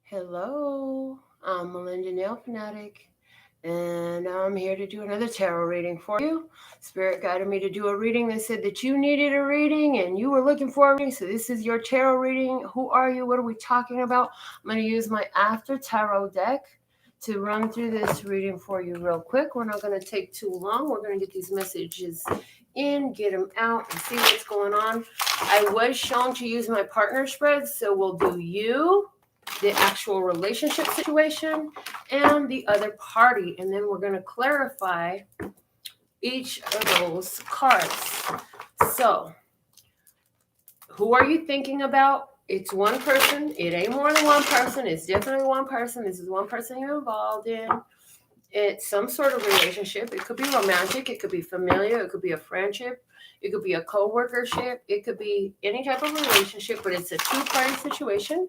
Hello, I'm Melinda NailFanatic, and I'm here to do another tarot reading for you. Spirit guided me to do a reading. They said that you needed a reading and you were looking for a reading, so this is your tarot reading. Who are you? What are we talking about? I'm going to use my After Tarot deck to run through this reading for you real quick. We're not going to take too long. We're going to get these messages in, get them out, and see what's going on. I was shown to use my partner spreads, so we'll do you, the actual relationship situation, and the other party. And then we're going to clarify each of those cards. So, who are you thinking about? It's one person. It ain't more than one person. It's definitely one person. This is one person you're involved in. It's some sort of relationship. It could be romantic. It could be familiar. It could be a friendship. It could be a co-workership. It could be any type of relationship, but it's a two-party situation.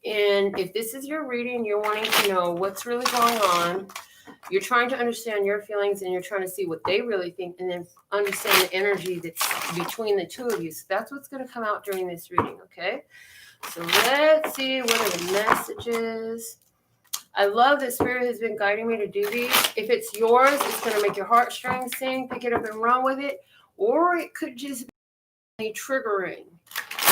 And if this is your reading, you're wanting to know what's really going on. You're trying to understand your feelings and you're trying to see what they really think and then understand the energy that's between the two of you. So that's what's going to come out during this reading, okay? So let's see, what are the messages? I love that Spirit has been guiding me to do these. If it's yours, it's going to make your heartstrings sing, pick it up and run with it. Or it could just be triggering.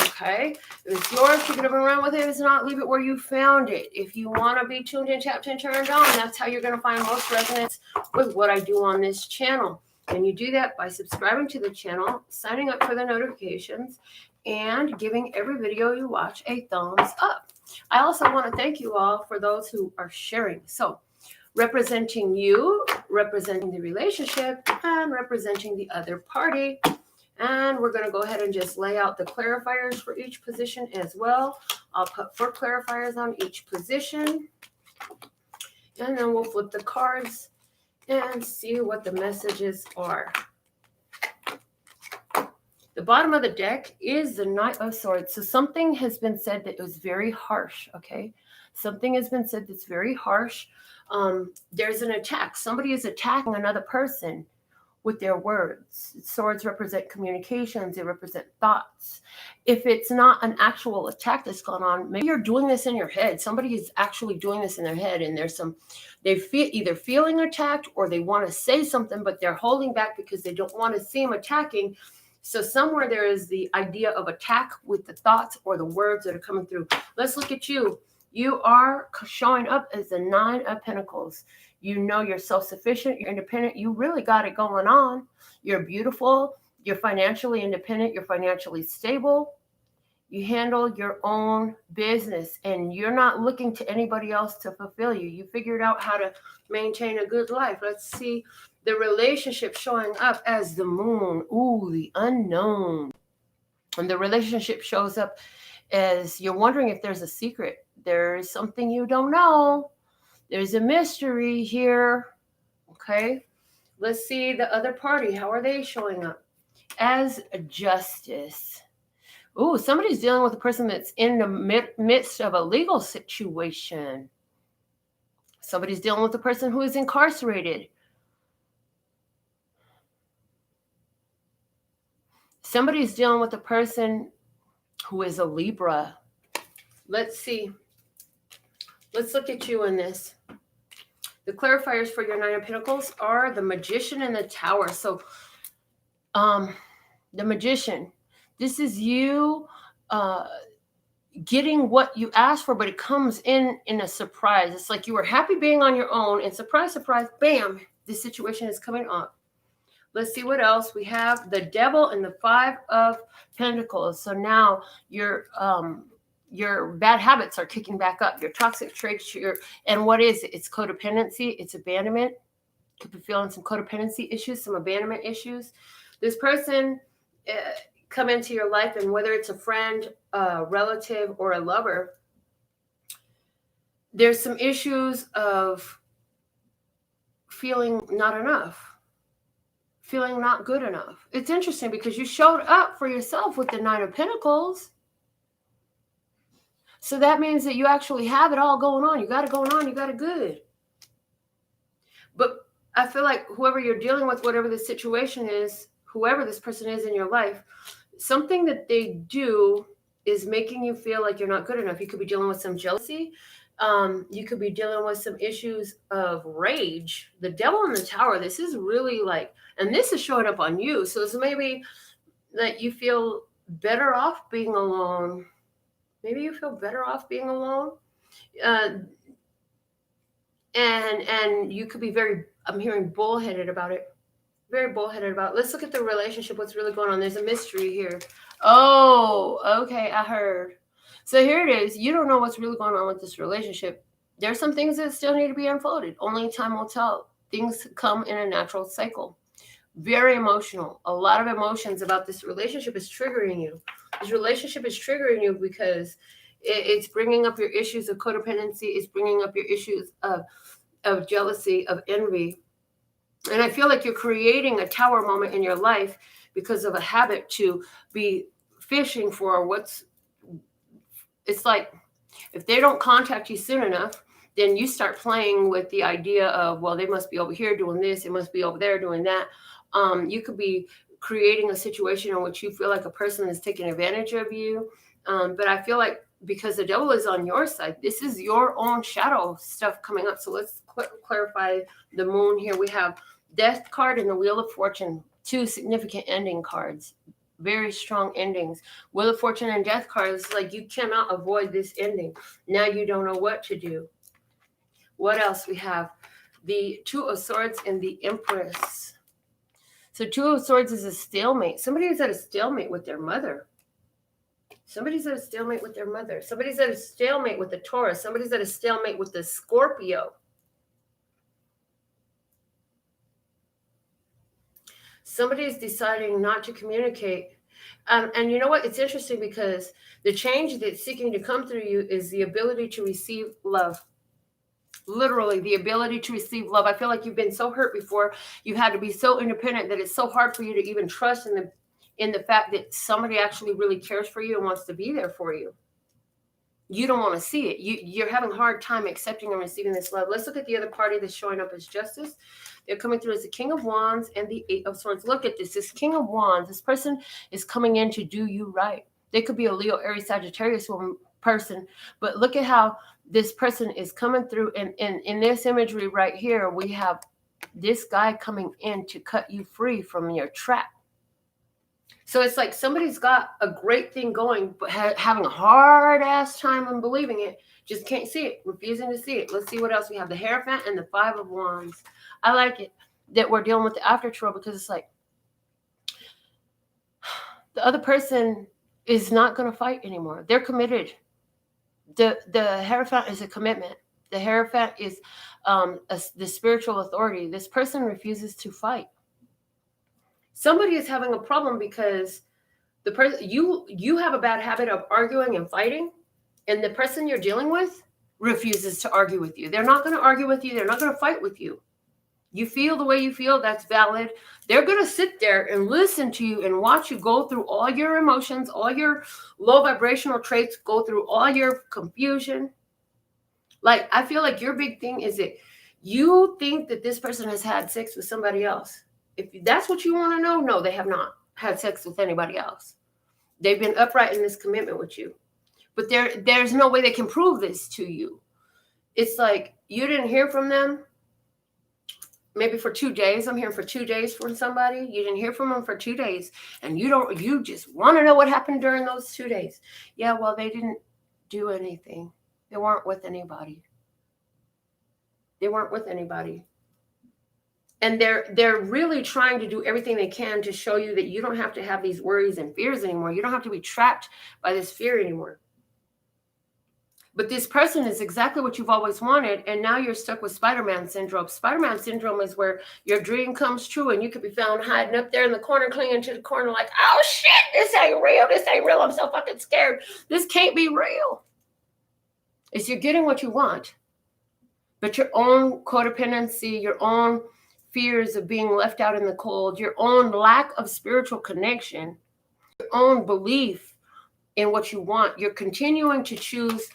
Okay, if it's yours, pick it up and run with it. If it's not, leave it where you found it. If you want to be tuned in, tapped in, turned on, that's how you're going to find most resonance with what I do on this channel. And you do that by subscribing to the channel, signing up for the notifications, and giving every video you watch a thumbs up. I also want to thank you all for those who are sharing. So, representing you, representing the relationship, and representing the other party. And we're going to go ahead and just lay out the clarifiers for each position as well. I'll put 4 clarifiers on each position. And then we'll flip the cards and see what the messages are. The bottom of the deck is the Knight of Swords. So something has been said that was very harsh, okay? Something has been said that's very harsh. There's an attack. Somebody is attacking another person with their words. Swords represent communications, they represent thoughts. If it's not an actual attack that's going on, maybe you're doing this in your head. Somebody is actually doing this in their head, and they feel either feeling attacked or they want to say something, but they're holding back because they don't want to seem attacking. So somewhere there is the idea of attack with the thoughts or the words that are coming through. Let's look at you. You are showing up as the 9 of Pentacles. You know you're self-sufficient, you're independent, you really got it going on. You're beautiful, you're financially independent, you're financially stable. You handle your own business and you're not looking to anybody else to fulfill you. You figured out how to maintain a good life. Let's see the relationship showing up as the Moon. Ooh, the unknown. And the relationship shows up as you're wondering if there's a secret. There's something you don't know. There's a mystery here, okay? Let's see the other party. How are they showing up? As justice. Ooh, somebody's dealing with a person that's in the midst of a legal situation. Somebody's dealing with a person who is incarcerated. Somebody's dealing with a person who is a Libra. Let's see. Let's look at you in this. The clarifiers for your 9 of Pentacles are the Magician and the Tower. So, the Magician, this is you getting what you asked for, but it comes in a surprise. It's like you were happy being on your own, and surprise, surprise, bam, this situation is coming up. Let's see what else. We have the Devil and the 5 of Pentacles. So now your bad habits are kicking back up. Your toxic traits, and what is it? It's codependency. It's abandonment. Could be feeling some codependency issues, some abandonment issues. This person come into your life, and whether it's a friend, a relative, or a lover, there's some issues of feeling not enough, feeling not good enough. It's interesting because you showed up for yourself with the 9 of Pentacles. So that means that you actually have it all going on. You got it going on. You got it good. But I feel like whoever you're dealing with, whatever the situation is, whoever this person is in your life, something that they do is making you feel like you're not good enough. You could be dealing with some jealousy. You could be dealing with some issues of rage. The devil in the tower, this is really like, and this is showing up on you. So it's maybe that you feel better off being alone. Maybe you feel better off being alone. Uh, and you could be very, I'm hearing bullheaded about it. Very bullheaded about it. Let's look at the relationship, what's really going on. There's a mystery here. Oh, okay, I heard. So here it is. You don't know what's really going on with this relationship. There's some things that still need to be unfolded. Only time will tell. Things come in a natural cycle. Very emotional. A lot of emotions about this relationship is triggering you. This relationship is triggering you because it's bringing up your issues of codependency. It's bringing up your issues of jealousy, of envy. And I feel like you're creating a tower moment in your life because of a habit to be fishing for it's like if they don't contact you soon enough, then you start playing with the idea of, well, they must be over here doing this. It must be over there doing that. You could be creating a situation in which you feel like a person is taking advantage of you. But I feel like because the devil is on your side, this is your own shadow stuff coming up. So let's clarify the moon here. We have Death card and the Wheel of Fortune, two significant ending cards, very strong endings. Wheel of Fortune and Death cards, like you cannot avoid this ending. Now you don't know what to do. What else we have? The Two of Swords and the Empress. So Two of Swords is a stalemate. Somebody is at a stalemate with their mother. Somebody's at a stalemate with their mother. Somebody's at a stalemate with the Taurus. Somebody's at a stalemate with the Scorpio. Somebody's deciding not to communicate. And you know what? It's interesting because the change that's seeking to come through you is the ability to receive love. Literally, the ability to receive love. I feel like you've been so hurt before. You had to be so independent that it's so hard for you to even trust in the fact that somebody actually really cares for you and wants to be there for you. You don't want to see it. You're having a hard time accepting and receiving this love. Let's look at the other party that's showing up as justice. They're coming through as the King of Wands and the Eight of Swords. Look at this. This King of Wands, this person is coming in to do you right. They could be a Leo, Aries, Sagittarius person, but look at how this person is coming through. And in this imagery right here, we have this guy coming in to cut you free from your trap. So it's like somebody's got a great thing going, but having a hard ass time in believing it, just can't see it, refusing to see it. Let's see what else we have. The Hierophant and the Five of Wands. I like it that we're dealing with the after trail because it's like the other person is not going to fight anymore. They're committed. The Hierophant is a commitment. The Hierophant is the spiritual authority. This person refuses to fight. Somebody is having a problem because the person you have a bad habit of arguing and fighting, and the person you're dealing with refuses to argue with you. They're not going to argue with you. They're not going to fight with you. You feel the way you feel, that's valid. They're going to sit there and listen to you and watch you go through all your emotions, all your low vibrational traits, go through all your confusion. Like, I feel like your big thing is that you think that this person has had sex with somebody else. If that's what you want to know, no, they have not had sex with anybody else. They've been upright in this commitment with you. But there's no way they can prove this to you. It's like you didn't hear from them maybe for 2 days. I'm here for 2 days from somebody. You didn't hear from them for 2 days. And you just want to know what happened during those 2 days. Yeah, well, they didn't do anything. They weren't with anybody. They weren't with anybody. And they're really trying to do everything they can to show you that you don't have to have these worries and fears anymore. You don't have to be trapped by this fear anymore. But this person is exactly what you've always wanted, and now you're stuck with Spider-Man syndrome. Spider-Man syndrome is where your dream comes true, and you could be found hiding up there in the corner, clinging to the corner like, oh, shit, this ain't real. This ain't real. I'm so fucking scared. This can't be real. It's you're getting what you want, but your own codependency, your own fears of being left out in the cold, your own lack of spiritual connection, your own belief in what you want, you're continuing to choose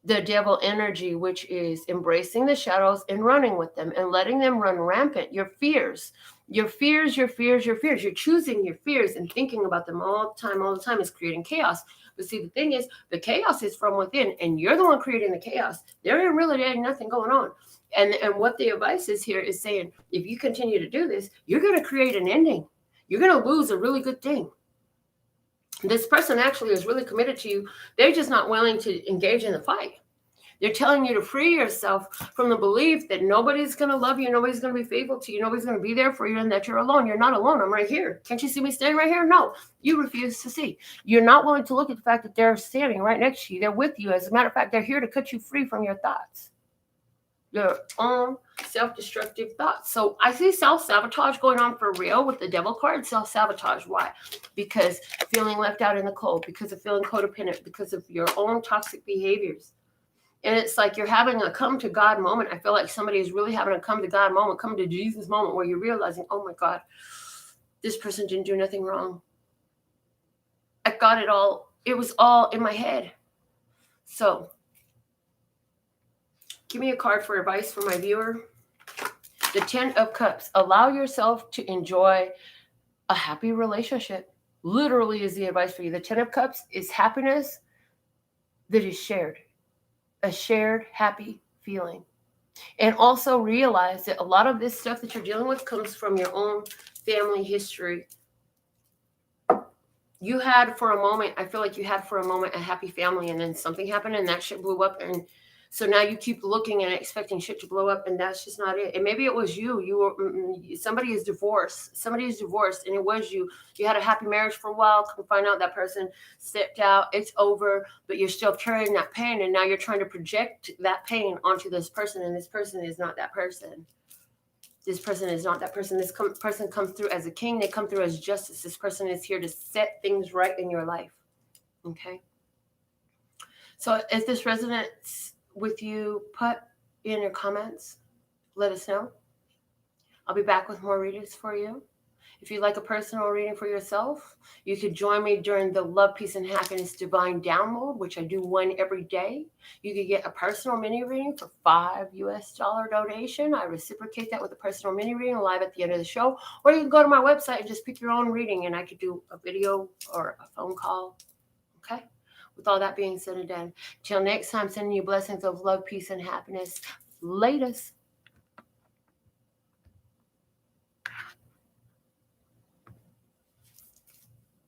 the devil energy, which is embracing the shadows and running with them and letting them run rampant. Your fears. You're choosing your fears and thinking about them all the time is creating chaos. But see, the thing is, the chaos is from within, and you're the one creating the chaos. There ain't nothing going on. And what the advice is here is saying, if you continue to do this, you're going to create an ending. You're going to lose a really good thing. This person actually is really committed to you. They're just not willing to engage in the fight. They're telling you to free yourself from the belief that nobody's going to love you, nobody's going to be faithful to you, nobody's going to be there for you, and that you're alone. You're not alone. I'm right here. Can't you see me standing right here? No, you refuse to see. You're not willing to look at the fact that they're standing right next to you. They're with you. As a matter of fact, they're here to cut you free from your thoughts, your own self-destructive thoughts. So I see self-sabotage going on for real with the devil card. Self-sabotage. Why? Because feeling left out in the cold, because of feeling codependent, because of your own toxic behaviors. And it's like you're having a come to God moment. I feel like somebody is really having a come to God moment, come to Jesus moment, where you're realizing, oh my God, this person didn't do nothing wrong. I got it all. It was all in my head. So give me a card for advice for my viewer. The 10 of Cups. Allow yourself to enjoy a happy relationship. Literally is the advice for you. The 10 of Cups is happiness that is shared. A shared happy feeling. And also realize that a lot of this stuff that you're dealing with comes from your own family history. You had for a moment, I feel like you had for a moment a happy family, and then something happened and that shit blew up. And so now you keep looking and expecting shit to blow up, and that's just not it. And maybe it was you. You were somebody is divorced. Somebody is divorced, and it was you. You had a happy marriage for a while. Come find out that person stepped out. It's over, but you're still carrying that pain, and now you're trying to project that pain onto this person, and this person is not that person. This person is not that person. This person comes through as a king. They come through as justice. This person is here to set things right in your life. Okay? So if this resonates with you, put in your comments. Let us know. I'll be back with more readings for you. If you'd like a personal reading for yourself, you could join me during the Love, Peace, and Happiness Divine Download, which I do one every day. You could get a personal mini reading for $5 US donation. I reciprocate that with a personal mini reading live at the end of the show. Or you can go to my website and just pick your own reading, and I could do a video or a phone call. Okay? With all that being said and done, till next time, sending you blessings of love, peace, and happiness. Latest.